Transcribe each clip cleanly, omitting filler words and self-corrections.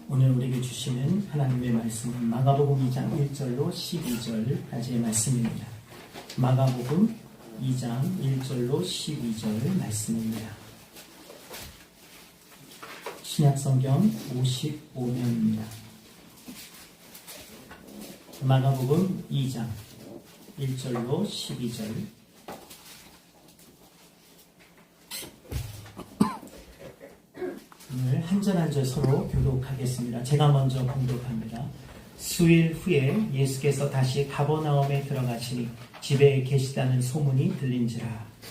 오늘 우리에게 주시는 하나님의 말씀은 마가복음 2장 1절로 12절까지의 말씀입니다. 마가복음 2장 1절로 12절 말씀입니다. 신약성경 55면입니다. 마가복음 2장 1절로 12절. 오늘 한 절 한 절 서로 교독하겠습니다. 제가 먼저 공독합니다. 수일 후에 예수께서 다시 가버나움에 들어가시니 집에 계시다는 소문이 들린지라.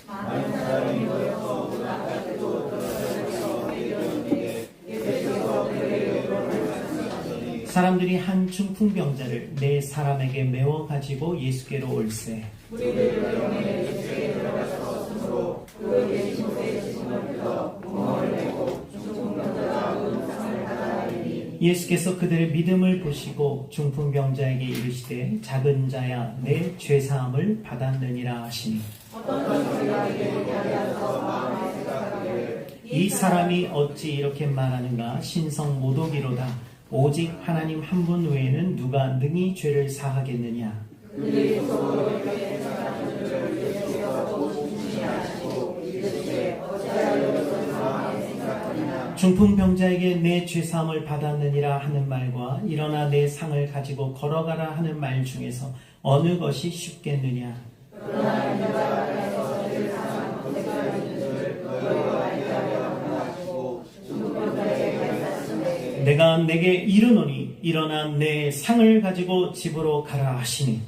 많은 사람이 모여서 문 앞까지도 들어서서 이르는데 예수께서 그에게 물어보시니 사람들이 한 중풍병자를 네 사람에게 메워 가지고 예수께로 올세. 우리들 병에 예수께 들어가서 스스로 그 계신 곳에 지붕을 펴 구멍을 내고 중풍병자가 눈상을 받아나리니 예수께서 그들의 믿음을 보시고 중풍병자에게 이르시되 작은 자야 내 죄사함을 받았느니라 하시니 어떤 소리가 이르게 하여서 마음에 생각하기를 이 사람이 어찌 이렇게 말하는가 신성 모독이로다. 오직 하나님 한 분 외에는 누가 능히 죄를 사하겠느냐. 그들이 속으로 이렇게 생각하는 줄 예수께서 보고 중지하시고 이르시되 어찌하여 그런 마음에 생각하느냐. 중풍병자에게 내 죄사함을 받았느니라 하는 말과 일어나 내 상을 가지고 걸어가라 하는 말 중에서 어느 것이 쉽겠느냐. 그러나 인자가 안에서 죄를 사한 고백할 줄 너희가 알게 하려 하시고 중풍병자에게 말씀하시되 내가 내게 이르노니 일어나 내 상을 가지고 집으로 가라 하시니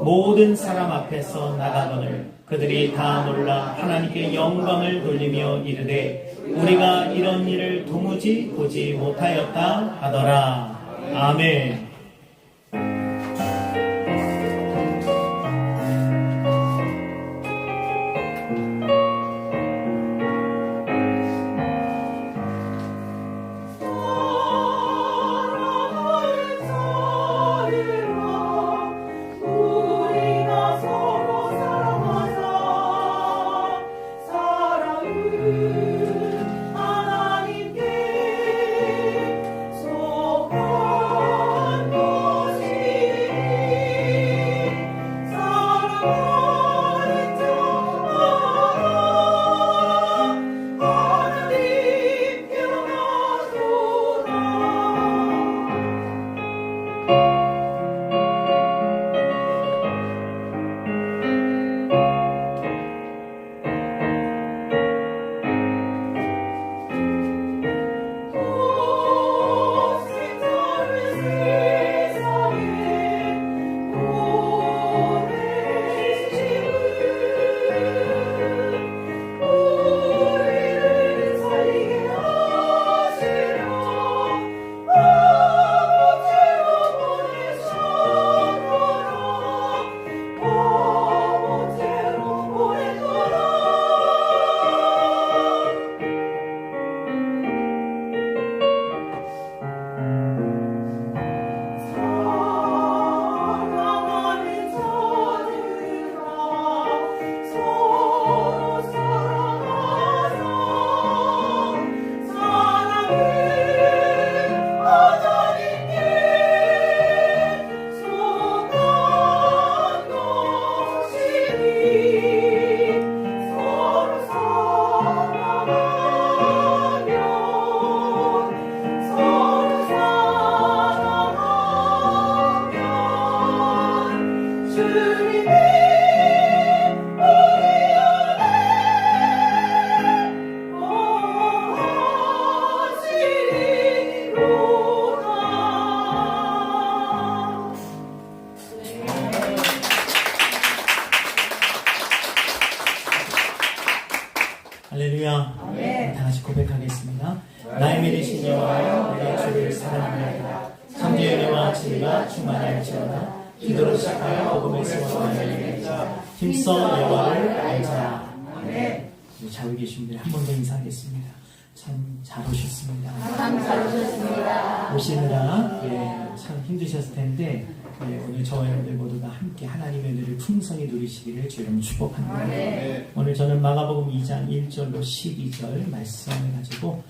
모든 사람 앞에서 나가거늘 그들이 다 놀라 하나님께 영광을 돌리며 이르되 우리가 이런 일을 도무지 보지 못하였다 하더라. 아멘. 할렐루야. 네. 다 같이 고백하겠습니다. 나의 믿으신 여호와여 내가 주를 사랑하나이다. 창조의 은혜와 진리가 충만할지어다. 기도로 시작하여 복음에서 원하리이다. 힘써 여호와를 알자. 아멘. 잘 계신 분들 한 번 더 인사하겠습니다. 참 잘 오셨습니다. 참 잘 오셨습니다. 오시느라 참 힘드셨을 텐데 오늘 저와 여러분들 모두가 함께 하나님의 은혜를 풍성히 누리시기를 주님 축복합니다. 오늘 저는 마가복음 2장 1절로 12절 말씀을 가지고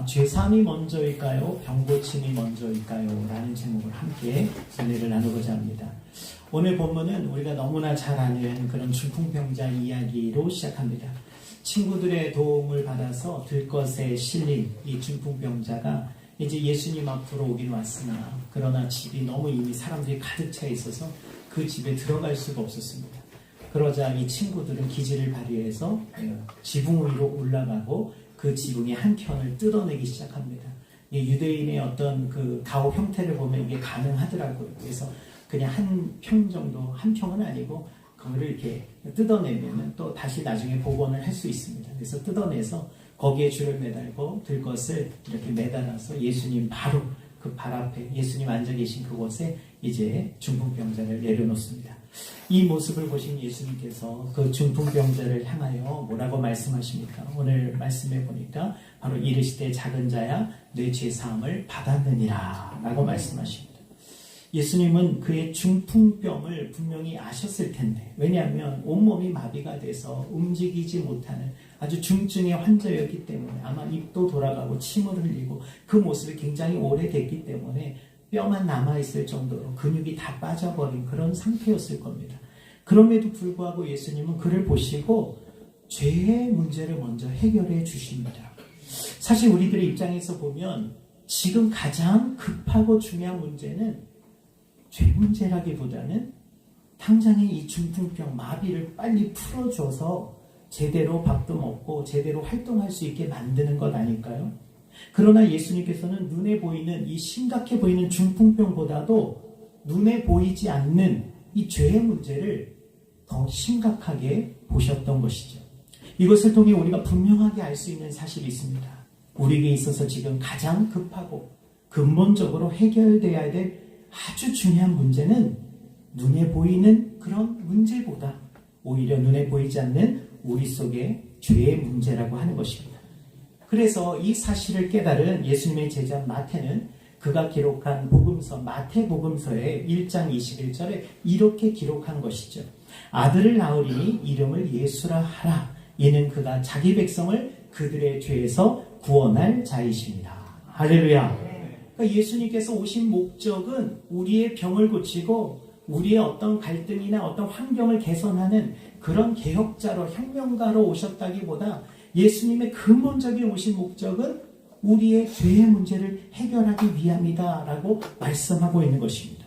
죄사함이 먼저일까요? 병고침이 먼저일까요? 라는 제목을 함께 은혜를 나누고자 합니다. 오늘 본문은 우리가 너무나 잘 아는 그런 중풍병자 이야기로 시작합니다. 친구들의 도움을 받아서 들것에 실린 이 중풍병자가 이제 예수님 앞으로 오긴 왔으나 그러나 집이 너무 이미 사람들이 가득 차 있어서 그 집에 들어갈 수가 없었습니다. 그러자 이 친구들은 기지를 발휘해서 지붕 위로 올라가고 그 지붕의 한 켠을 뜯어내기 시작합니다. 유대인의 어떤 그 가옥 형태를 보면 이게 가능하더라고요. 그래서 그냥 한 평 정도, 한 평은 아니고 그거를 이렇게 뜯어내면 또 다시 나중에 복원을 할 수 있습니다. 그래서 뜯어내서 거기에 줄을 매달고 들것을 이렇게 매달아서 예수님 바로 그 발 앞에 예수님 앉아 계신 그곳에 이제 중풍병자를 내려놓습니다. 이 모습을 보신 예수님께서 그 중풍병자를 향하여 뭐라고 말씀하십니까? 오늘 말씀해 보니까 바로 이르시되 작은 자야 내 죄사함을 받았느니라 라고 말씀하십니다. 예수님은 그의 중풍병을 분명히 아셨을 텐데, 왜냐하면 온몸이 마비가 돼서 움직이지 못하는 아주 중증의 환자였기 때문에 아마 입도 돌아가고 침을 흘리고 그 모습이 굉장히 오래됐기 때문에 뼈만 남아있을 정도로 근육이 다 빠져버린 그런 상태였을 겁니다. 그럼에도 불구하고 예수님은 그를 보시고 죄의 문제를 먼저 해결해 주십니다. 사실 우리들의 입장에서 보면 지금 가장 급하고 중요한 문제는 죄 문제라기보다는 당장의 이 중풍병 마비를 빨리 풀어줘서 제대로 밥도 먹고 제대로 활동할 수 있게 만드는 것 아닐까요? 그러나 예수님께서는 눈에 보이는 이 심각해 보이는 중풍병보다도 눈에 보이지 않는 이 죄의 문제를 더 심각하게 보셨던 것이죠. 이것을 통해 우리가 분명하게 알 수 있는 사실이 있습니다. 우리에게 있어서 지금 가장 급하고 근본적으로 해결돼야 될 아주 중요한 문제는 눈에 보이는 그런 문제보다 오히려 눈에 보이지 않는 우리 속의 죄의 문제라고 하는 것입니다. 그래서 이 사실을 깨달은 예수님의 제자 마태는 그가 기록한 복음서 마태복음서의 1장 21절에 이렇게 기록한 것이죠. 아들을 낳으리니 이름을 예수라 하라. 이는 그가 자기 백성을 그들의 죄에서 구원할 자이십니다. 할렐루야. 그러니까 예수님께서 오신 목적은 우리의 병을 고치고 우리의 어떤 갈등이나 어떤 환경을 개선하는 그런 개혁자로 혁명가로 오셨다기보다 예수님의 근본적인 오신 목적은 우리의 죄의 문제를 해결하기 위함이다라고 말씀하고 있는 것입니다.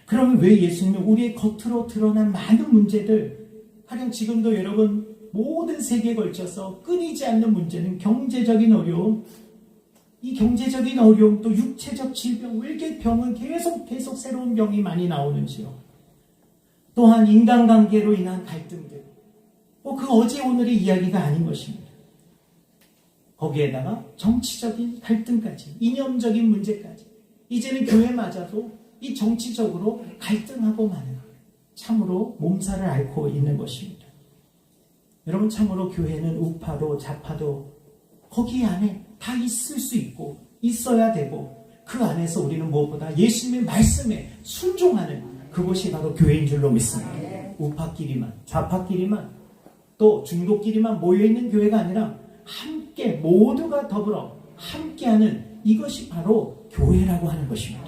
그러면 왜 예수님은 우리의 겉으로 드러난 많은 문제들, 가령 지금도 여러분 모든 세계에 걸쳐서 끊이지 않는 문제는 경제적인 어려움, 이 경제적인 어려움 또 육체적 질병, 왜 이렇게 병은 계속 새로운 병이 많이 나오는지요. 또한 인간관계로 인한 갈등들, 그 어제 오늘의 이야기가 아닌 것입니다. 거기에다가 정치적인 갈등까지, 이념적인 문제까지, 이제는 교회마저도 이 정치적으로 갈등하고 마는 참으로 몸살을 앓고 있는 것입니다. 여러분, 참으로 교회는 우파도 좌파도 거기 안에 다 있을 수 있고 있어야 되고, 그 안에서 우리는 무엇보다 예수님의 말씀에 순종하는 그것이 바로 교회인 줄로 믿습니다. 우파끼리만, 좌파끼리만, 또 중도끼리만 모여있는 교회가 아니라 함께 모두가 더불어 함께하는 이것이 바로 교회라고 하는 것입니다.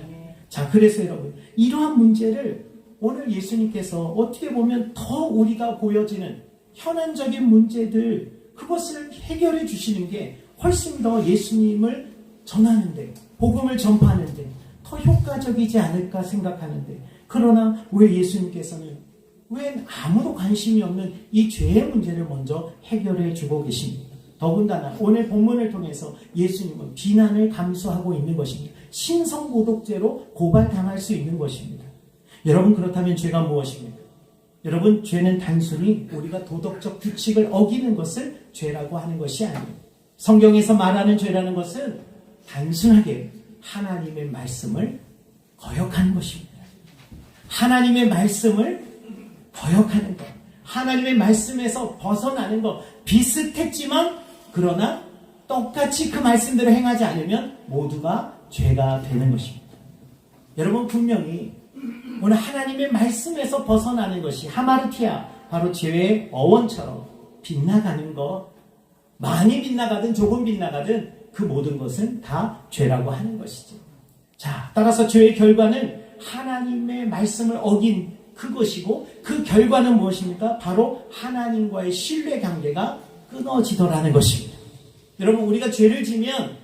자, 그래서 여러분, 이러한 문제를 오늘 예수님께서 어떻게 보면 더 우리가 보여지는 현안적인 문제들, 그것을 해결해 주시는 게 훨씬 더 예수님을 전하는데, 복음을 전파하는데 더 효과적이지 않을까 생각하는데, 그러나 왜 예수님께서는 왜 아무도 관심이 없는 이 죄의 문제를 먼저 해결해 주고 계십니까? 더군다나 오늘 본문을 통해서 예수님은 비난을 감수하고 있는 것입니다. 신성모독죄로 고발당할 수 있는 것입니다. 여러분, 그렇다면 죄가 무엇입니까? 여러분, 죄는 단순히 우리가 도덕적 규칙을 어기는 것을 죄라고 하는 것이 아니에요. 성경에서 말하는 죄라는 것은 단순하게 하나님의 말씀을 거역하는 것입니다. 하나님의 말씀을 거역하는 것, 하나님의 말씀에서 벗어나는 것, 비슷했지만 그러나 똑같이 그 말씀대로 행하지 않으면 모두가 죄가 되는 것입니다. 여러분, 분명히 오늘 하나님의 말씀에서 벗어나는 것이 하마르티아, 바로 죄의 어원처럼 빗나가는 것, 많이 빗나가든 조금 빗나가든 그 모든 것은 다 죄라고 하는 것이죠. 자, 따라서 죄의 결과는 하나님의 말씀을 어긴 그것이고 그 결과는 무엇입니까? 바로 하나님과의 신뢰 관계가 끊어지더라는 것입니다. 여러분, 우리가 죄를 지면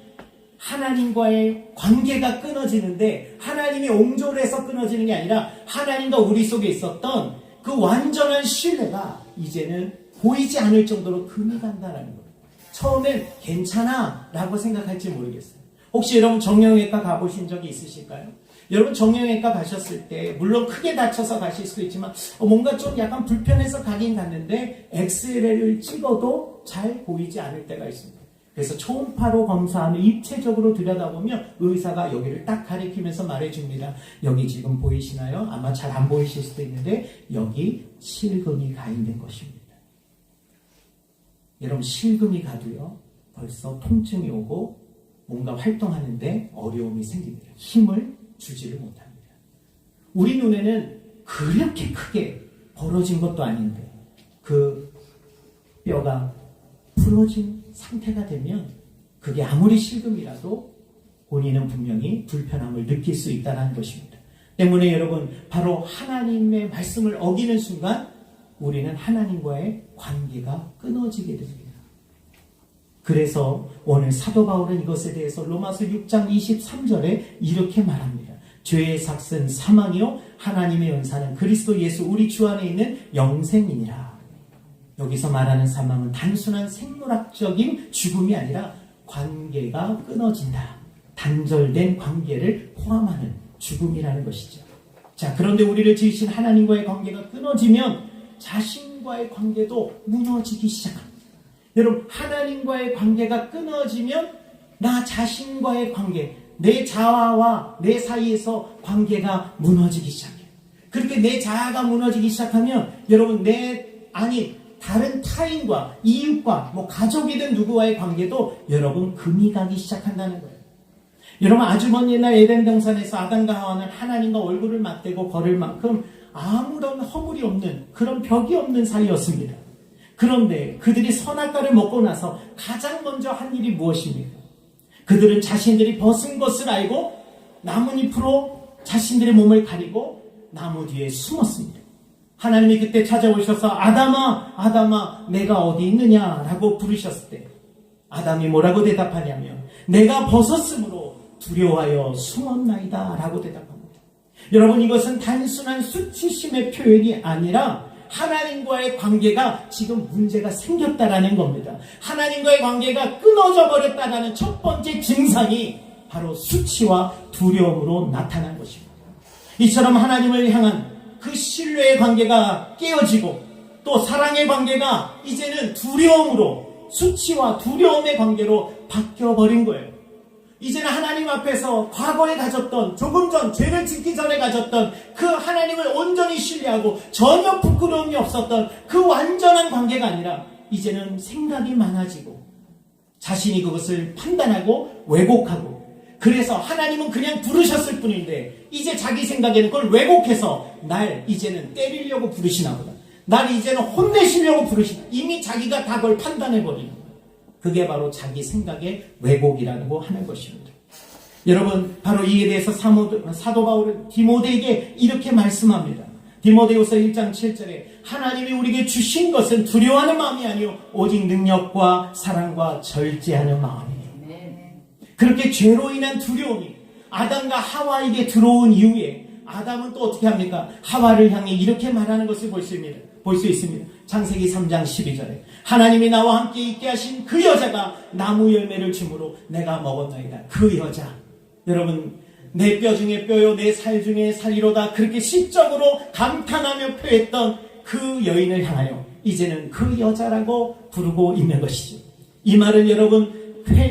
하나님과의 관계가 끊어지는데 하나님이 옹졸해서 끊어지는 게 아니라 하나님과 우리 속에 있었던 그 완전한 신뢰가 이제는 보이지 않을 정도로 금이 간다는 거예요. 처음엔 괜찮아 라고 생각할지 모르겠어요. 혹시 여러분 정형외과 가보신 적이 있으실까요? 여러분 정형외과 가셨을 때 물론 크게 다쳐서 가실 수도 있지만 뭔가 좀 약간 불편해서 가긴 갔는데 엑스레이를 찍어도 잘 보이지 않을 때가 있습니다. 그래서 초음파로 검사하면 입체적으로 들여다보면 의사가 여기를 딱 가리키면서 말해줍니다. 여기 지금 보이시나요? 아마 잘 안 보이실 수도 있는데 여기 실금이 가 있는 것입니다. 여러분 실금이 가도요 벌써 통증이 오고 뭔가 활동하는데 어려움이 생깁니다. 힘을 주지를 못합니다. 우리 눈에는 그렇게 크게 벌어진 것도 아닌데 그 뼈가 부러진 상태가 되면 그게 아무리 실금이라도 본인은 분명히 불편함을 느낄 수 있다는 것입니다. 때문에 여러분 바로 하나님의 말씀을 어기는 순간 우리는 하나님과의 관계가 끊어지게 됩니다. 그래서 오늘 사도 바울은 이것에 대해서 로마서 6장 23절에 이렇게 말합니다. 죄의 삭은 사망이요 하나님의 은사는 그리스도 예수 우리 주 안에 있는 영생이니라. 여기서 말하는 사망은 단순한 생물학적인 죽음이 아니라 관계가 끊어진다. 단절된 관계를 포함하는 죽음이라는 것이죠. 자, 그런데 우리를 지으신 하나님과의 관계가 끊어지면 자신과의 관계도 무너지기 시작합니다. 여러분, 하나님과의 관계가 끊어지면 나 자신과의 관계, 내 자아와 내 사이에서 관계가 무너지기 시작해요. 그렇게 내 자아가 무너지기 시작하면 여러분 다른 타인과 이웃과 가족이든 누구와의 관계도 여러분 금이 가기 시작한다는 거예요. 여러분 아주 먼 옛날 에덴 동산에서 아담과 하와는 하나님과 얼굴을 맞대고 걸을 만큼 아무런 허물이 없는 그런 벽이 없는 사이였습니다. 그런데 그들이 선악과를 먹고 나서 가장 먼저 한 일이 무엇입니까? 그들은 자신들이 벗은 것을 알고 나뭇잎으로 자신들의 몸을 가리고 나무 뒤에 숨었습니다. 하나님이 그때 찾아오셔서 아담아 아담아 내가 어디 있느냐라고 부르셨을 때 아담이 뭐라고 대답하냐면 내가 벗었으므로 두려워하여 숨었나이다 라고 대답합니다. 여러분 이것은 단순한 수치심의 표현이 아니라 하나님과의 관계가 지금 문제가 생겼다라는 겁니다. 하나님과의 관계가 끊어져 버렸다라는 첫 번째 증상이 바로 수치와 두려움으로 나타난 것입니다. 이처럼 하나님을 향한 그 신뢰의 관계가 깨어지고 또 사랑의 관계가 이제는 두려움으로 수치와 두려움의 관계로 바뀌어버린 거예요. 이제는 하나님 앞에서 과거에 가졌던 조금 전 죄를 짓기 전에 가졌던 그 하나님을 온전히 신뢰하고 전혀 부끄러움이 없었던 그 완전한 관계가 아니라 이제는 생각이 많아지고 자신이 그것을 판단하고 왜곡하고 그래서 하나님은 그냥 부르셨을 뿐인데 이제 자기 생각에는 그걸 왜곡해서 날 이제는 때리려고 부르시나 보다. 날 이제는 혼내시려고 부르시나. 이미 자기가 다 그걸 판단해버리는 거예요. 그게 바로 자기 생각의 왜곡이라고 하는 것입니다. 여러분 바로 이에 대해서 사도 바울은 디모데에게 이렇게 말씀합니다. 디모데후서 1장 7절에 하나님이 우리에게 주신 것은 두려워하는 마음이 아니요 오직 능력과 사랑과 절제하는 마음이에요. 그렇게 죄로 인한 두려움이 아담과 하와에게 들어온 이후에 아담은 또 어떻게 합니까? 하와를 향해 이렇게 말하는 것을 볼 수 있습니다. 창세기 3장 12절에 하나님이 나와 함께 있게 하신 그 여자가 나무 열매를 주므로 내가 먹었나이다. 그 여자. 여러분 내 뼈 중에 뼈요 내 살 중에 살이로다. 그렇게 시적으로 감탄하며 표했던 그 여인을 향하여 이제는 그 여자라고 부르고 있는 것이죠. 이 말은 여러분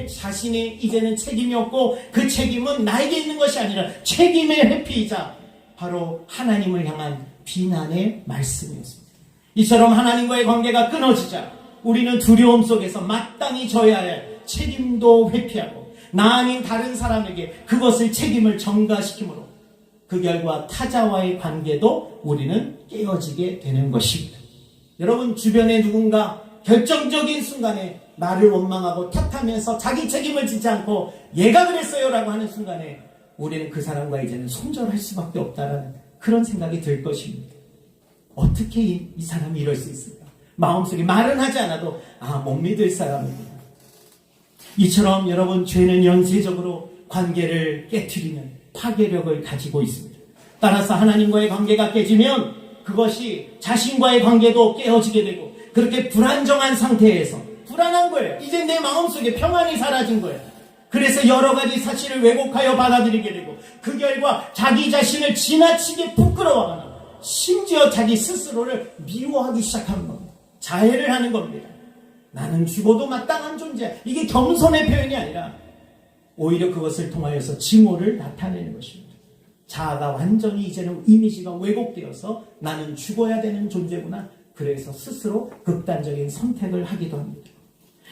자신의 이제는 책임이 없고 그 책임은 나에게 있는 것이 아니라 책임의 회피이자 바로 하나님을 향한 비난의 말씀이었습니다. 이처럼 하나님과의 관계가 끊어지자 우리는 두려움 속에서 마땅히 져야 할 책임도 회피하고 나 아닌 다른 사람에게 그것을 책임을 전가시키므로 그 결과 타자와의 관계도 우리는 깨어지게 되는 것입니다. 여러분 주변에 누군가 결정적인 순간에 나를 원망하고 탓하면서 자기 책임을 지지 않고 얘가 그랬어요 라고 하는 순간에 우리는 그 사람과 이제는 손절할 수밖에 없다라는 그런 생각이 들 것입니다. 어떻게 이 사람이 이럴 수 있을까? 마음속에 말은 하지 않아도 못 믿을 사람입니다. 이처럼 여러분, 죄는 연쇄적으로 관계를 깨트리는 파괴력을 가지고 있습니다. 따라서 하나님과의 관계가 깨지면 그것이 자신과의 관계도 깨어지게 되고, 그렇게 불안정한 상태에서 불안한 거예요. 이제 내 마음속에 평안이 사라진 거예요. 그래서 여러 가지 사실을 왜곡하여 받아들이게 되고, 그 결과 자기 자신을 지나치게 부끄러워하거나 심지어 자기 스스로를 미워하기 시작하는 겁니다. 자해를 하는 겁니다. 나는 죽어도 마땅한 존재야. 이게 겸손의 표현이 아니라 오히려 그것을 통하여서 증오를 나타내는 것입니다. 자아가 완전히 이제는 이미지가 왜곡되어서 나는 죽어야 되는 존재구나. 그래서 스스로 극단적인 선택을 하기도 합니다.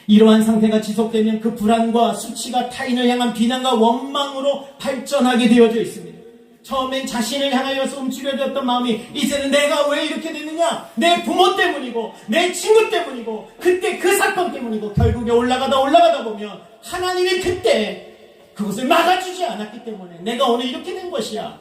이러한 상태가 지속되면 그 불안과 수치가 타인을 향한 비난과 원망으로 발전하게 되어져 있습니다. 처음엔 자신을 향하여서 움츠려졌던 마음이 이제는 내가 왜 이렇게 됐느냐? 내 부모 때문이고 내 친구 때문이고 그때 그 사건 때문이고, 결국에 올라가다 보면 하나님이 그때 그것을 막아주지 않았기 때문에 내가 오늘 이렇게 된 것이야.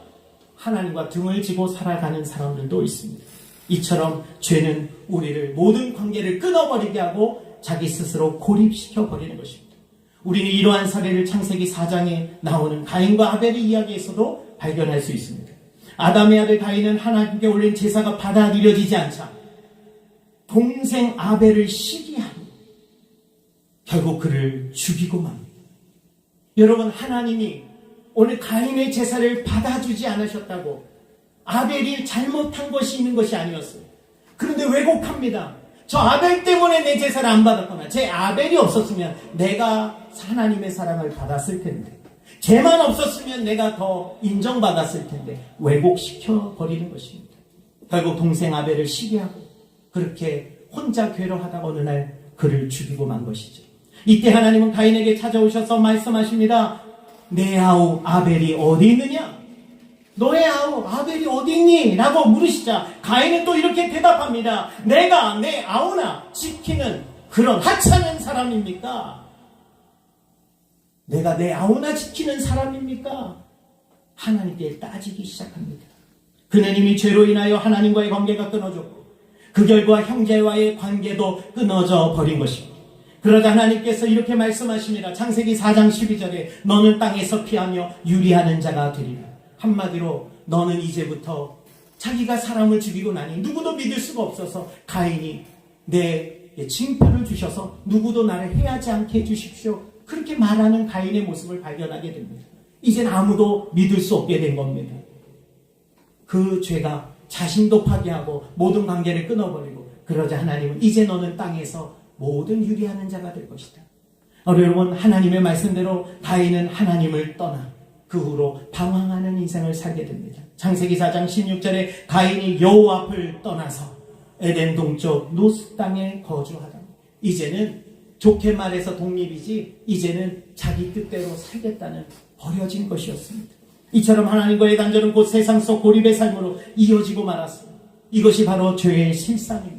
하나님과 등을 지고 살아가는 사람들도 있습니다. 이처럼 죄는 우리를 모든 관계를 끊어버리게 하고 자기 스스로 고립시켜버리는 것입니다. 우리는 이러한 사례를 창세기 4장에 나오는 가인과 아벨의 이야기에서도 발견할 수 있습니다. 아담의 아들 가인은 하나님께 올린 제사가 받아들여지지 않자 동생 아벨을 시기하고 결국 그를 죽이고 맙니다. 여러분, 하나님이 오늘 가인의 제사를 받아주지 않으셨다고 아벨이 잘못한 것이 있는 것이 아니었어요. 그런데 왜곡합니다. 저 아벨 때문에 내 제사를 안 받았구나. 제 아벨이 없었으면 내가 하나님의 사랑을 받았을 텐데, 쟤만 없었으면 내가 더 인정받았을 텐데 왜곡시켜 버리는 것입니다. 결국 동생 아벨을 시기하고 그렇게 혼자 괴로워하다가 어느 날 그를 죽이고 만 것이죠. 이때 하나님은 가인에게 찾아오셔서 말씀하십니다. 내 아우 아벨이 어디 있느냐? 너의 아우 아벨이 어디 있니? 라고 물으시자 가인은 또 이렇게 대답합니다. 내가 내 아우나 지키는 그런 하찮은 사람입니까? 내가 내 아우나 지키는 사람입니까? 하나님께 따지기 시작합니다. 그는 이미 죄로 인하여 하나님과의 관계가 끊어졌고 그 결과 형제와의 관계도 끊어져 버린 것입니다. 그러자 하나님께서 이렇게 말씀하십니다. 창세기 4장 12절에 너는 땅에서 피하며 유리하는 자가 되리라. 한마디로 너는 이제부터, 자기가 사람을 죽이고 나니 누구도 믿을 수가 없어서 가인이 내 징표를 주셔서 누구도 나를 해하지 않게 해주십시오. 그렇게 말하는 가인의 모습을 발견하게 됩니다. 이젠 아무도 믿을 수 없게 된 겁니다. 그 죄가 자신도 파괴하고 모든 관계를 끊어버리고, 그러자 하나님은 이제 너는 땅에서 모든 유리하는 자가 될 것이다. 여러분, 하나님의 말씀대로 가인은 하나님을 떠나 그 후로 방황하는 인생을 살게 됩니다. 창세기 4장 16절에 가인이 여호와 앞을 떠나서 에덴 동쪽 노스 땅에 거주하다. 이제는 좋게 말해서 독립이지 이제는 자기 뜻대로 살겠다는 버려진 것이었습니다. 이처럼 하나님과의 단절은 곧 세상 속 고립의 삶으로 이어지고 말았습니다. 이것이 바로 죄의 실상입니다.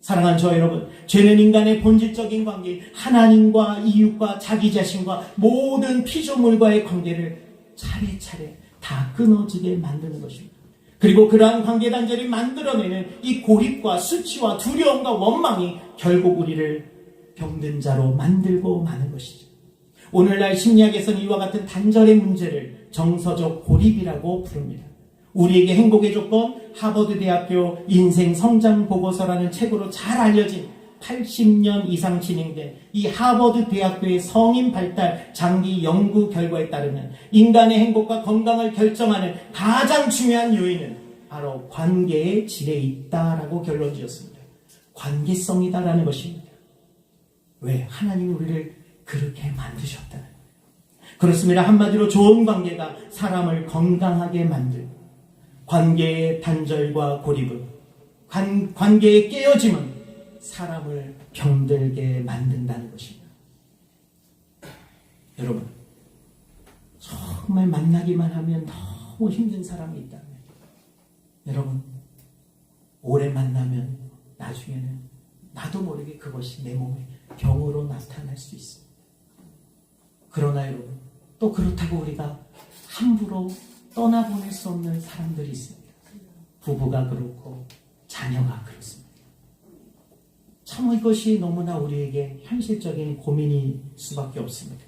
사랑하는 저 여러분, 죄는 인간의 본질적인 관계인 하나님과 이웃과 자기 자신과 모든 피조물과의 관계를 차례차례 다 끊어지게 만드는 것입니다. 그리고 그러한 관계 단절이 만들어내는 이 고립과 수치와 두려움과 원망이 결국 우리를 병든 자로 만들고 마는 것이죠. 오늘날 심리학에서는 이와 같은 단절의 문제를 정서적 고립이라고 부릅니다. 우리에게 행복의 조건, 하버드 대학교 인생 성장 보고서라는 책으로 잘 알려진 80년 이상 진행된 이 하버드 대학교의 성인 발달 장기 연구 결과에 따르면 인간의 행복과 건강을 결정하는 가장 중요한 요인은 바로 관계의 질에 있다라고 결론 지었습니다. 관계성이다라는 것입니다. 왜? 하나님이 우리를 그렇게 만드셨다는. 그렇습니다. 한마디로 좋은 관계가 사람을 건강하게 만들고, 관계의 단절과 고립은, 관계의 깨어짐은 사람을 병들게 만든다는 것입니다. 여러분, 정말 만나기만 하면 너무 힘든 사람이 있다면, 여러분, 오래 만나면 나중에는 나도 모르게 그것이 내 몸에 병으로 나타날 수 있습니다. 그러나 여러분, 또 그렇다고 우리가 함부로 떠나보낼 수 없는 사람들이 있습니다. 부부가 그렇고 자녀가 그렇습니다. 참 이것이 너무나 우리에게 현실적인 고민일 수밖에 없습니다.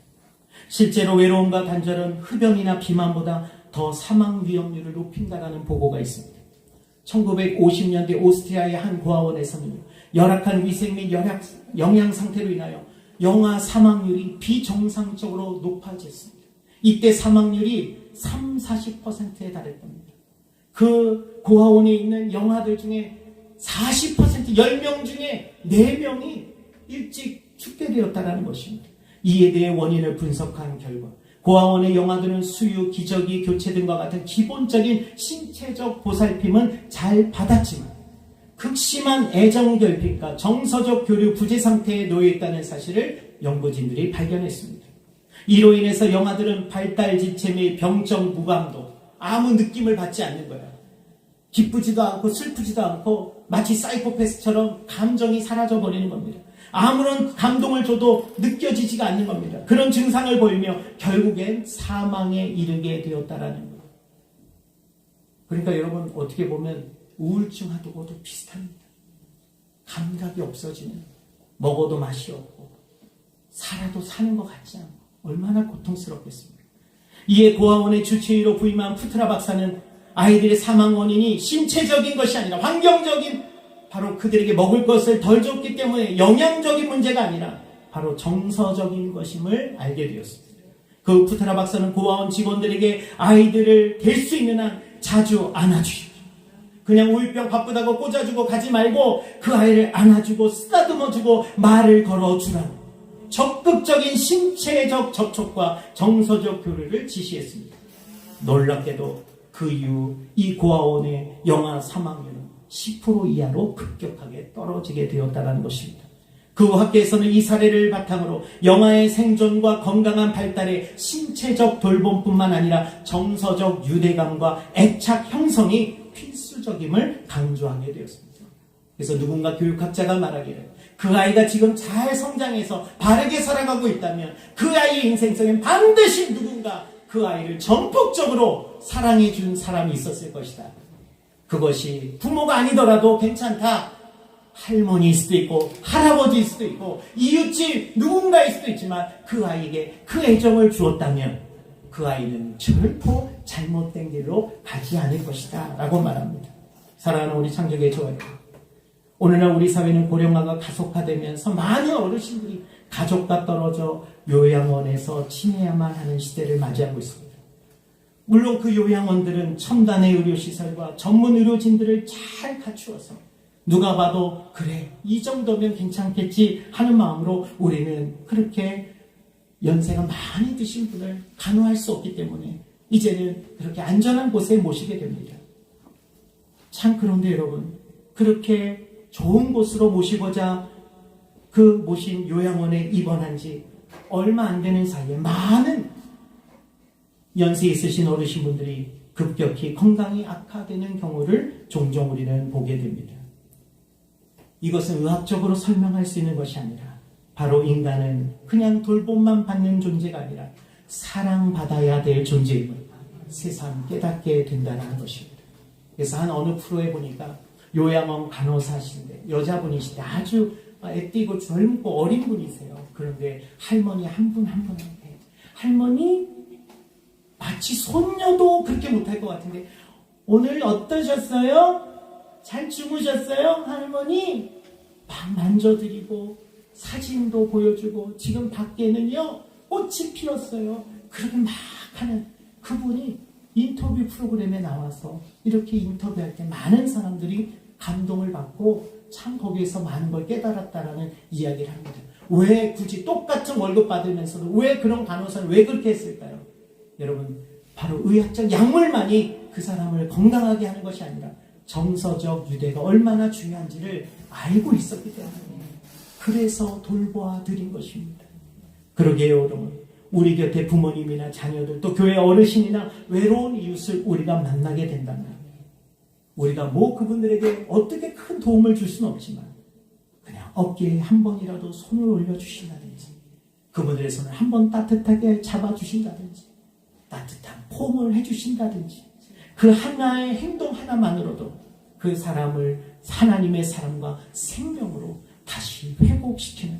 실제로 외로움과 단절은 흡연이나 비만보다 더 사망 위험률을 높인다라는 보고가 있습니다. 1950년대 오스트리아의 한 고아원에서는 열악한 위생 및 영양 상태로 인하여 영아 사망률이 비정상적으로 높아졌습니다. 이때 사망률이 30-40%에 달했답니다. 그 고아원에 있는 영아들 중에 40%, 10명 중에 4명이 일찍 죽게 되었다는 것입니다. 이에 대해 원인을 분석한 결과 고아원의 영아들은 수유, 기저귀, 교체 등과 같은 기본적인 신체적 보살핌은 잘 받았지만 극심한 애정결핍과 정서적 교류 부재 상태에 놓여 있다는 사실을 연구진들이 발견했습니다. 이로 인해서 영아들은 발달 지체 및 병적 무감도 아무 느낌을 받지 않는 거예요. 기쁘지도 않고 슬프지도 않고 마치 사이코패스처럼 감정이 사라져버리는 겁니다. 아무런 감동을 줘도 느껴지지가 않는 겁니다. 그런 증상을 보이며 결국엔 사망에 이르게 되었다라는 거예요. 그러니까 여러분 어떻게 보면 우울증하고도 비슷합니다. 감각이 없어지는, 먹어도 맛이 없고 살아도 사는 것 같지 않고 얼마나 고통스럽겠습니까? 이에 고아원의 주치의로 부임한 푸트라 박사는 아이들의 사망 원인이 신체적인 것이 아니라 환경적인, 바로 그들에게 먹을 것을 덜 줬기 때문에 영양적인 문제가 아니라 바로 정서적인 것임을 알게 되었습니다. 그 푸트라 박사는 고아원 직원들에게 아이들을 될 수 있는 한 자주 안아주십시오. 그냥 우유병 바쁘다고 꽂아주고 가지 말고 그 아이를 안아주고 쓰다듬어주고 말을 걸어주라고 적극적인 신체적 접촉과 정서적 교류를 지시했습니다. 놀랍게도 그 이후 이 고아원의 영아 사망률은 10% 이하로 급격하게 떨어지게 되었다는 것입니다. 그 후 학계에서는 이 사례를 바탕으로 영아의 생존과 건강한 발달에 신체적 돌봄뿐만 아니라 정서적 유대감과 애착 형성이 필수적임을 강조하게 되었습니다. 그래서 누군가 교육학자가 말하기를 그 아이가 지금 잘 성장해서 바르게 살아가고 있다면 그 아이의 인생 속엔 반드시 누군가 그 아이를 전폭적으로 사랑해 준 사람이 있었을 것이다. 그것이 부모가 아니더라도 괜찮다. 할머니일 수도 있고 할아버지일 수도 있고 이웃집 누군가일 수도 있지만 그 아이에게 그 애정을 주었다면 그 아이는 절대 잘못된 길로 가지 않을 것이다 라고 말합니다. 사랑하는 우리 창조교회 교회, 오늘날 우리 사회는 고령화가 가속화되면서 많은 어르신들이 가족과 떨어져 요양원에서 지내야만 하는 시대를 맞이하고 있습니다. 물론 그 요양원들은 첨단의 의료시설과 전문 의료진들을 잘 갖추어서 누가 봐도 그래 이 정도면 괜찮겠지 하는 마음으로 우리는 그렇게 연세가 많이 드신 분을 간호할 수 없기 때문에 이제는 그렇게 안전한 곳에 모시게 됩니다. 참 그런데 여러분, 그렇게 좋은 곳으로 모시고자 그 모신 요양원에 입원한 지 얼마 안 되는 사이에 많은 연세 있으신 어르신분들이 급격히 건강이 악화되는 경우를 종종 우리는 보게 됩니다. 이것은 의학적으로 설명할 수 있는 것이 아니라 바로 인간은 그냥 돌봄만 받는 존재가 아니라 사랑받아야 될 존재임을 세상 깨닫게 된다는 것입니다. 그래서 한 어느 프로에 보니까 요양원 간호사신데 여자분이신데 아주 애띠고 젊고 어린 분이세요. 그런데 할머니 한 분 한 분한테 할머니 마치 손녀도 그렇게 못할 것 같은데 오늘 어떠셨어요? 잘 주무셨어요? 할머니 막 만져드리고 사진도 보여주고 지금 밖에는요 꽃이 피었어요. 그렇게 막 하는 그분이 인터뷰 프로그램에 나와서 이렇게 인터뷰할 때 많은 사람들이 감동을 받고 참 거기에서 많은 걸 깨달았다라는 이야기를 합니다. 왜 굳이 똑같은 월급 받으면서도 왜 그런 간호사를 왜 그렇게 했을까요? 여러분, 바로 의학적 약물만이 그 사람을 건강하게 하는 것이 아니라 정서적 유대가 얼마나 중요한지를 알고 있었기 때문에 그래서 돌보아 드린 것입니다. 그러게요, 여러분. 우리 곁에 부모님이나 자녀들 또 교회 어르신이나 외로운 이웃을 우리가 만나게 된다면 우리가 뭐 그분들에게 어떻게 큰 도움을 줄 수는 없지만 그냥 어깨에 한 번이라도 손을 올려주신다든지, 그분들의 손을 한 번 따뜻하게 잡아주신다든지, 따뜻한 포옹을 해주신다든지, 그 하나의 행동 하나만으로도 그 사람을 하나님의 사랑과 생명으로 다시 회복시키는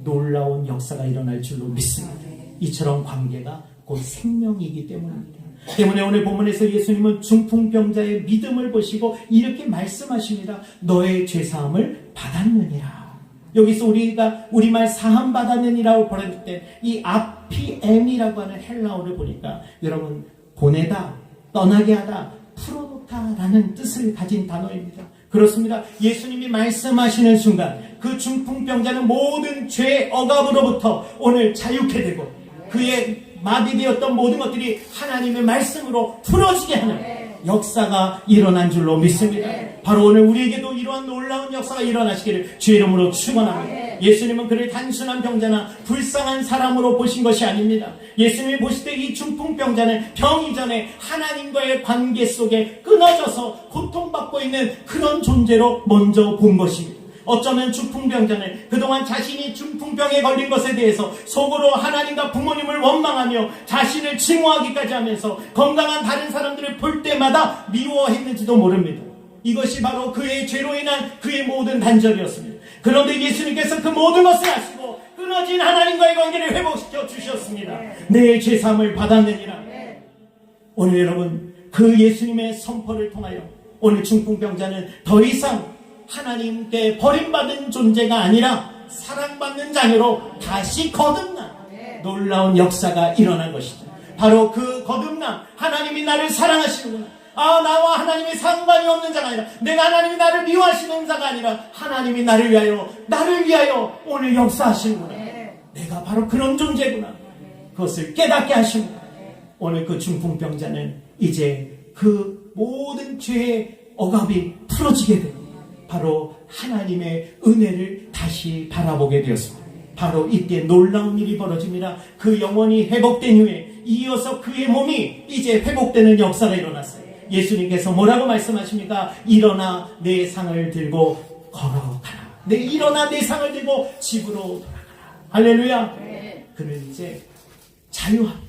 놀라운 역사가 일어날 줄로 믿습니다. 이처럼 관계가 곧 생명이기 때문입니다. 때문에 오늘 본문에서 예수님은 중풍병자의 믿음을 보시고 이렇게 말씀하십니다. 너의 죄사함을 받았느니라. 여기서 우리가 우리말 사함 받았느니라고 보낼 때 이 아피엠이라고 하는 헬라어를 보니까 여러분, 보내다, 떠나게 하다, 풀어놓다라는 뜻을 가진 단어입니다. 그렇습니다. 예수님이 말씀하시는 순간 그 중풍병자는 모든 죄 억압으로부터 오늘 자유케 되고 그의 마비되었던 모든 것들이 하나님의 말씀으로 풀어지게 하는 역사가 일어난 줄로 믿습니다. 바로 오늘 우리에게도 이러한 놀라운 역사가 일어나시기를 주의 이름으로 축원합니다. 예수님은 그를 단순한 병자나 불쌍한 사람으로 보신 것이 아닙니다. 예수님이 보실 때 이 중풍병자는 병 이전에 하나님과의 관계 속에 끊어져서 고통받고 있는 그런 존재로 먼저 본 것입니다. 어쩌면 중풍병자는 그동안 자신이 중풍병에 걸린 것에 대해서 속으로 하나님과 부모님을 원망하며 자신을 증오하기까지 하면서 건강한 다른 사람들을 볼 때마다 미워했는지도 모릅니다. 이것이 바로 그의 죄로 인한 그의 모든 단절이었습니다. 그런데 예수님께서 그 모든 것을 아시고 끊어진 하나님과의 관계를 회복시켜 주셨습니다. 내 죄사함을 받았느니라. 오늘 여러분, 그 예수님의 선포를 통하여 오늘 중풍병자는 더 이상 하나님께 버림받은 존재가 아니라 사랑받는 자녀로 다시 거듭난 놀라운 역사가 일어난 것이죠. 바로 그 거듭남, 하나님이 나를 사랑하시는구나. 나와 하나님이 상관이 없는 자가 아니라, 내가 하나님이 나를 미워하시는 자가 아니라 하나님이 나를 위하여 오늘 역사하시는구나. 내가 바로 그런 존재구나. 그것을 깨닫게 하시는구나. 오늘 그 중풍병자는 이제 그 모든 죄의 억압이 풀어지게 되고 바로 하나님의 은혜를 다시 바라보게 되었습니다. 바로 이때 놀라운 일이 벌어집니다. 그 영혼이 회복된 후에 이어서 그의 몸이 이제 회복되는 역사가 일어났어요. 예수님께서 뭐라고 말씀하십니까? 일어나 내 상을 들고 걸어가라. 일어나 내 상을 들고 집으로 돌아가라. 할렐루야. 그는 이제 자유하게,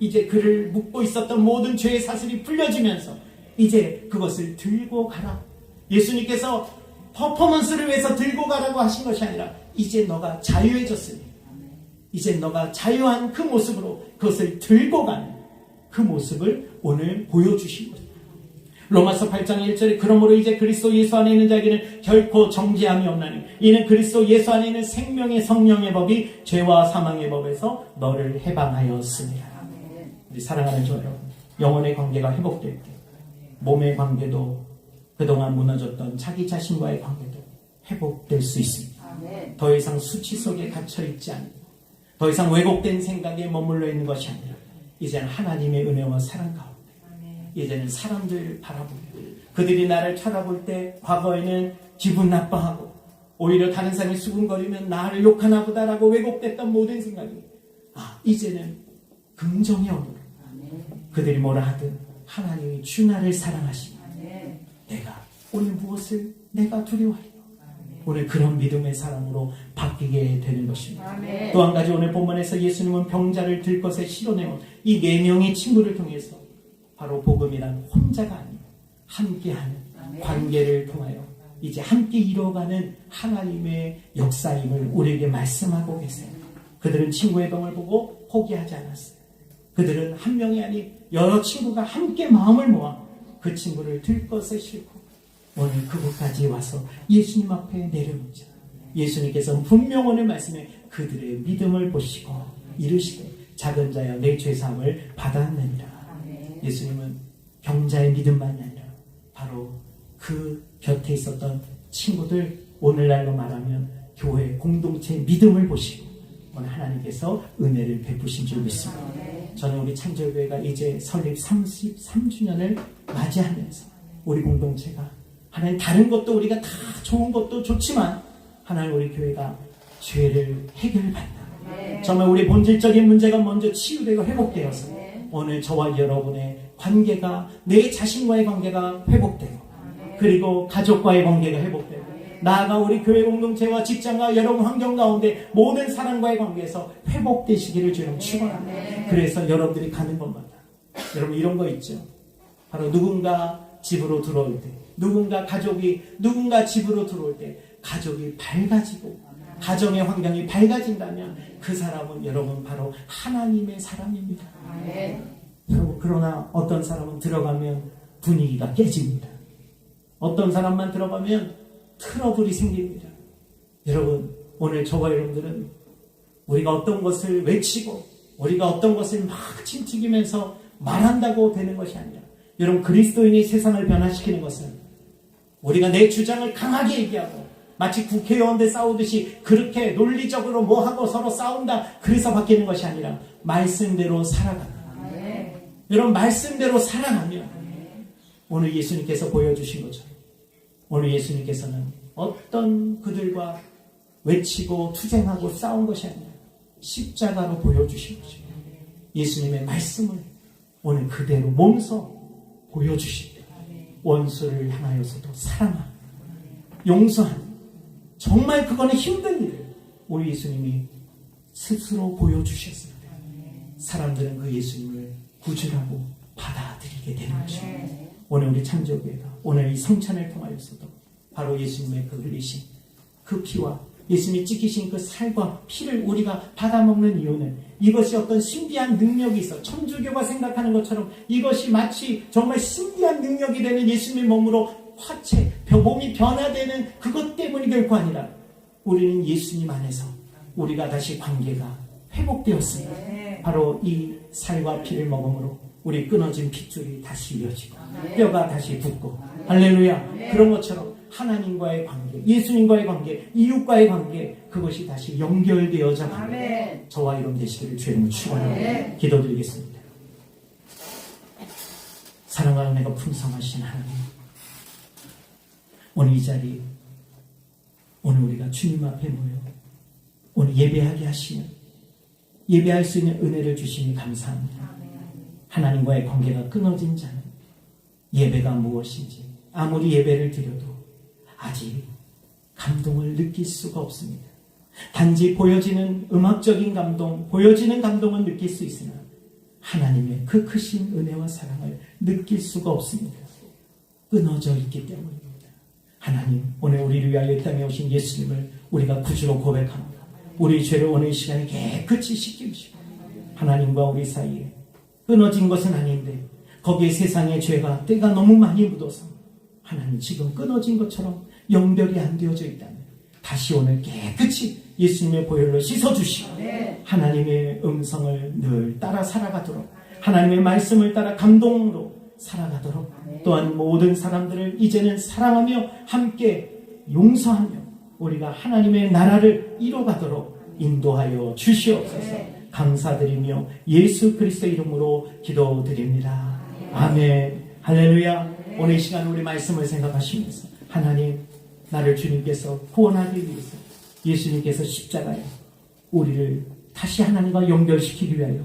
이제 그를 묶고 있었던 모든 죄의 사슬이 풀려지면서 이제 그것을 들고 가라. 예수님께서 퍼포먼스를 위해서 들고 가라고 하신 것이 아니라 이제 너가 자유해졌으니 이제 너가 자유한 그 모습으로 그것을 들고 가는 그 모습을 오늘 보여주신 것입니다. 로마서 8장 1절에 그러므로 이제 그리스도 예수 안에 있는 자에게는 결코 정죄함이 없나니 이는 그리스도 예수 안에 있는 생명의 성령의 법이 죄와 사망의 법에서 너를 해방하였습니다. 우리 사랑하는 저 여러분, 영혼의 관계가 회복될 때 몸의 관계도 그동안 무너졌던 자기 자신과의 관계도 회복될 수 있습니다. 더 이상 수치 속에 갇혀있지 않고 더 이상 왜곡된 생각에 머물러 있는 것이 아니라 이제는 하나님의 은혜와 사랑 가운데 이제는 사람들 바라보고 그들이 나를 쳐다볼 때 과거에는 기분 나빠하고 오히려 다른 사람이 수군거리면 나를 욕하나 보다라고 왜곡됐던 모든 생각이 이제는 긍정의 언어로 그들이 뭐라 하든 하나님이 주 나를 사랑하시니 내가 오늘 무엇을 내가 두려워하리요. 오늘 그런 믿음의 사람으로 바뀌게 되는 것입니다. 또 한 가지 오늘 본문에서 예수님은 병자를 들 것에 실어내온 이 4명의 친구를 통해서 바로 복음이란 혼자가 아니고 함께하는 관계를 통하여 이제 함께 이루어가는 하나님의 역사임을 우리에게 말씀하고 계세요. 그들은 친구의 병을 보고 포기하지 않았어요. 그들은 한 명이 아닌 여러 친구가 함께 마음을 모아 그 친구를 들 것에 싣고 오늘 그곳까지 와서 예수님 앞에 내려놓자. 예수님께서 분명 오늘 말씀에 그들의 믿음을 보시고 이르시되 작은 자여 내 죄사함을 받았느니라. 예수님은 병자의 믿음만이 아니라 바로 그 곁에 있었던 친구들, 오늘날로 말하면 교회 공동체의 믿음을 보시고 오늘 하나님께서 은혜를 베푸신 줄 믿습니다. 저는 우리 창조교회가 이제 설립 33주년을 맞이하면서 우리 공동체가 하나님 다른 것도 우리가 다 좋은 것도 좋지만 하나님 우리 교회가 죄를 해결받는 정말 우리 본질적인 문제가 먼저 치유되고 회복되어서 오늘 저와 여러분의 관계가 내 자신과의 관계가 회복되고 그리고 가족과의 관계가 회복되고 나아가 우리 교회 공동체와 직장과 여러분 환경 가운데 모든 사람과의 관계에서 회복되시기를 주님 축원합니다. 그래서 여러분들이 가는 곳마다 여러분 이런 거 있죠. 바로 누군가 집으로 들어올 때, 누군가 집으로 들어올 때 가족이 밝아지고 가정의 환경이 밝아진다면 그 사람은 여러분 바로 하나님의 사람입니다. 여러분, 그러나 어떤 사람은 들어가면 분위기가 깨집니다. 어떤 사람만 들어가면 트러블이 생깁니다. 여러분, 오늘 저와 여러분들은 우리가 어떤 것을 외치고 우리가 어떤 것을 막 침튀기면서 말한다고 되는 것이 아니라, 여러분, 그리스도인이 세상을 변화시키는 것은 우리가 내 주장을 강하게 얘기하고 마치 국회의원들 싸우듯이 그렇게 논리적으로 뭐하고 서로 싸운다 그래서 바뀌는 것이 아니라 말씀대로 살아가는, 여러분, 말씀대로 살아가면 오늘 예수님께서 보여주신 것처럼 오늘 예수님께서는 어떤 그들과 외치고 투쟁하고 싸운 것이 아니라 십자가로 보여주신 것이고 예수님의 말씀을 오늘 그대로 몸소 보여주시고 원수를 향하여서도 사랑하고 용서하는, 정말 그거는 힘든 일을 우리 예수님이 스스로 보여주셨습니다. 사람들은 그 예수님을 구주라고 받아들이게 되는 것입니다. 오늘 우리 창조교회가 오늘 이 성찬을 통하여서도 바로 예수님의 그 흘리신 그 피와 예수님이 찍히신 그 살과 피를 우리가 받아먹는 이유는 이것이 어떤 신비한 능력이 있어, 천주교가 생각하는 것처럼 이것이 마치 정말 신비한 능력이 되는 예수님의 몸으로 화체, 몸이 변화되는 그것 때문이 결코 아니라 우리는 예수님 안에서 우리가 다시 관계가 회복되었습니다. 바로 이 살과 피를 먹음으로 우리 끊어진 핏줄이 다시 이어지고 뼈가 다시 붙고, 할렐루야. 그런 것처럼 하나님과의 관계, 예수님과의 관계, 이웃과의 관계, 그것이 다시 연결되어져 가는 저와 여러분 되시기를 주님을 축원합니다. 기도드리겠습니다. 사랑하는 내가 풍성하신 하나님, 오늘 이 자리, 오늘 우리가 주님 앞에 모여 오늘 예배하게 하시면 예배할 수 있는 은혜를 주시니 감사합니다. 하나님과의 관계가 끊어진 자는 예배가 무엇인지 아무리 예배를 드려도 아직 감동을 느낄 수가 없습니다. 단지 보여지는 음악적인 감동, 보여지는 감동은 느낄 수 있으나 하나님의 그 크신 은혜와 사랑을 느낄 수가 없습니다. 끊어져 있기 때문입니다. 하나님, 오늘 우리를 위하여 이 땅에 오신 예수님을 우리가 구주로 고백합니다. 우리 죄를 오늘 이 시간에 깨끗이 씻기시고 하나님과 우리 사이에 끊어진 것은 아닌데 거기에 세상의 죄가 때가 너무 많이 묻어서 하나님 지금 끊어진 것처럼 연결이 안 되어져 있다면 다시 오늘 깨끗이 예수님의 보혈로 씻어주시고 하나님의 음성을 늘 따라 살아가도록, 하나님의 말씀을 따라 감동으로 살아가도록, 또한 모든 사람들을 이제는 사랑하며 함께 용서하며 우리가 하나님의 나라를 이뤄가도록 인도하여 주시옵소서. 감사드리며 예수 그리스도 이름으로 기도드립니다. 아멘. 할렐루야. 오늘 이 시간 우리 말씀을 생각하시면서 하나님, 나를 주님께서 구원하기 위해서 예수님께서 십자가에 우리를 다시 하나님과 연결시키기 위하여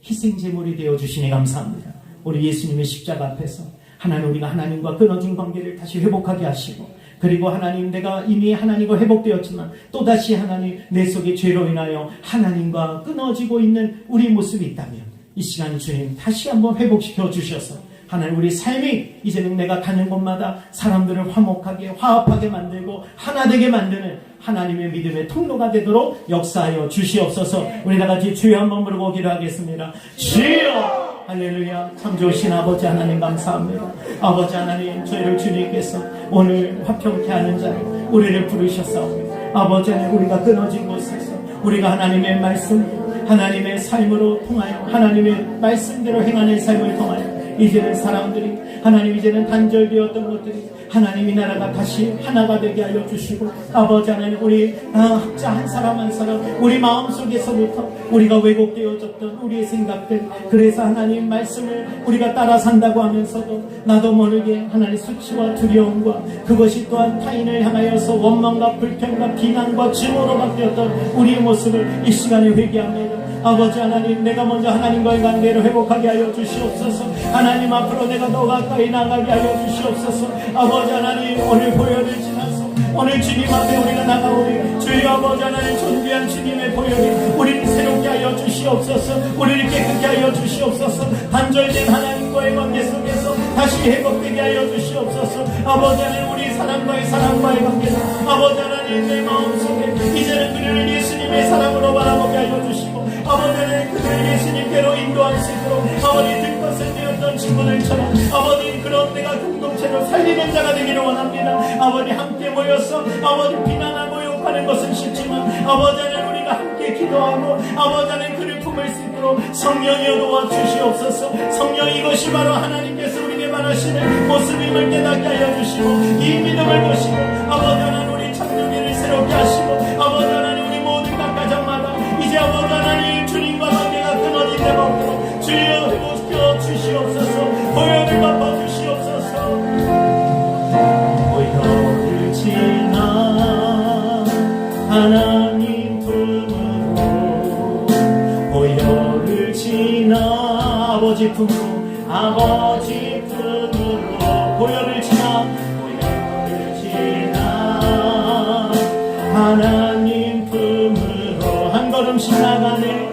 희생제물이 되어주시니 감사합니다. 우리 예수님의 십자가 앞에서 하나님, 우리가 하나님과 끊어진 관계를 다시 회복하게 하시고, 그리고 하나님, 내가 이미 하나님과 회복되었지만 또다시 하나님 내 속에 죄로 인하여 하나님과 끊어지고 있는 우리 모습이 있다면 이 시간 주님 다시 한번 회복시켜 주셔서 하나님, 우리 삶이 이제는 내가 가는 곳마다 사람들을 화목하게 화합하게 만들고 하나 되게 만드는 하나님의 믿음의 통로가 되도록 역사하여 주시옵소서. 우리 다같이 주여 한번 부르고 기도하겠습니다. 주여! 할렐루야. 참 좋으신 아버지 하나님 감사합니다. 아버지 하나님, 저희를 주님께서 오늘 화평케 하는 자로 우리를 부르셨사오며 아버지 하나님, 우리가 끊어진 곳에서 우리가 하나님의 말씀, 하나님의 삶으로 통하여 하나님의 말씀대로 행하는 삶을 통하여 이제는 사람들이 하나님, 이제는 단절되었던 것들이 하나님의 나라가 다시 하나가 되게 하여 주시고, 아버지 하나님, 우리 각자 한 사람 한 사람 우리 마음속에서부터 우리가 왜곡되어졌던 우리의 생각들, 그래서 하나님 말씀을 우리가 따라 산다고 하면서도 나도 모르게 하나님 수치와 두려움과 그것이 또한 타인을 향하여서 원망과 불평과 비난과 증오로 바뀌었던 우리의 모습을 이 시간에 회개합니다. 아버지 하나님, 내가 먼저 하나님과의 관계를 회복하게 하여 주시옵소서. 하나님 앞으로 내가 더 가까이 나가게 하여 주시옵소서. 아버지 하나님, 오늘 보혈을 지나서 오늘 주님 앞에 우리가 나가오니 주여 아버지 하나님 존귀한 주님의 보혈이 우리를 새롭게 하여 주시옵소서. 우리를 깨끗게 하여 주시옵소서. 단절된 하나님과의 관계 속에서 다시 회복되게 하여 주시옵소서. 아버지 하나님 우리 사랑과의 관계다. 아버지 하나님 내 마음속에 이제는 그들을 예수님의 사랑으로 바라보게 하여 주시고 아버지 하나님 그들을 예수님께로 인도할 수 있도록 아버지 들것을 되었던 친구들처럼 아버지 그런 내가 공동체로 살리는 자가 되기를 원합니다. 아버지 함께 모여서 아버지 비난하고 욕하는 것은 쉽지만 아버지 하나님 우리가 함께 기도하고 아버지 하나님 그를 품을 수 있도록 성령이여 도와주시옵소서. 성령 이것이 바로 하나님께서 우리에게 바라시는 모습임을 깨닫게 하여 주시고 이 믿음을 보시고 아버지 하나님 우리 청년이를 새롭게 하시고 아버지 하나님 우리 모든 각 가정마다 이제 아버지 하나님 주님과 관계가 끊어진 데가 없도록 주여 회복시켜 주시옵소서. 보혈을 갚아 주시옵소서. 보혈을 지나 하나님 품으로 보혈을 지나 아버지 품으로 아버지 품으로 보혈을 지나 하나님 품으로 한 걸음씩 나가네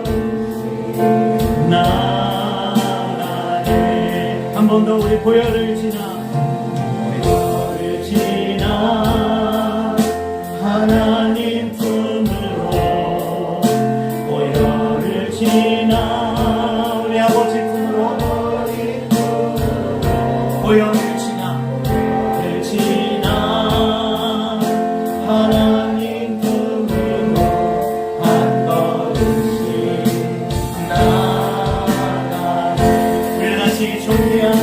한 번 더 우리 보혈을 지나 하나님 품으로 보혈을 지나 우리 아버지 품으로 보혈을 지나 하나님 품으로 한 걸음씩 나가네 우리 다시 존귀한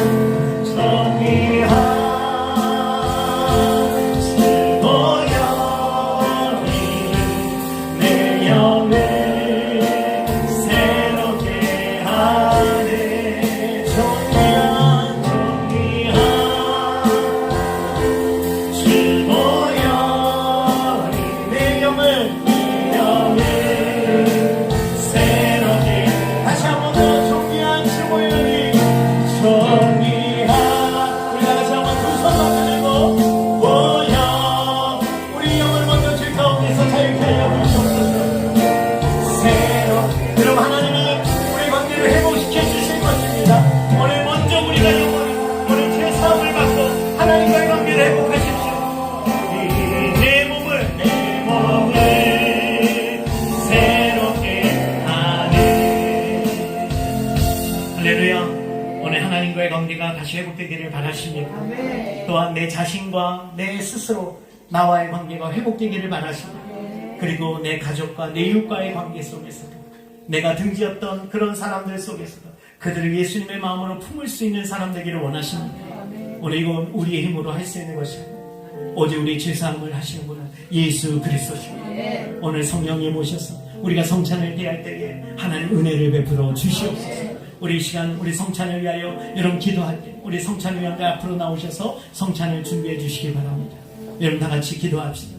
하나님과의 관계가 다시 회복되기를 바라십니다. 또한 내 자신과 내 스스로 나와의 관계가 회복되기를 바라십니다. 그리고 내 가족과 내 이웃과의 관계 속에서도 내가 등지었던 그런 사람들 속에서도 그들을 예수님의 마음으로 품을 수 있는 사람 되기를 원하십니다. 오늘 이건 우리의 힘으로 할 수 있는 것입니다. 오직 우리 죄사함을 하시는 분은 예수 그리스도십니다. 오늘 성령이 모셔서 우리가 성찬을 대할 때에 하나님 은혜를 베풀어 주시옵소서. 우리 이 시간 우리 성찬을 위하여 여러분 기도할 때 우리 성찬을 위하여 앞으로 나오셔서 성찬을 준비해 주시기 바랍니다. 여러분 다 같이 기도합시다.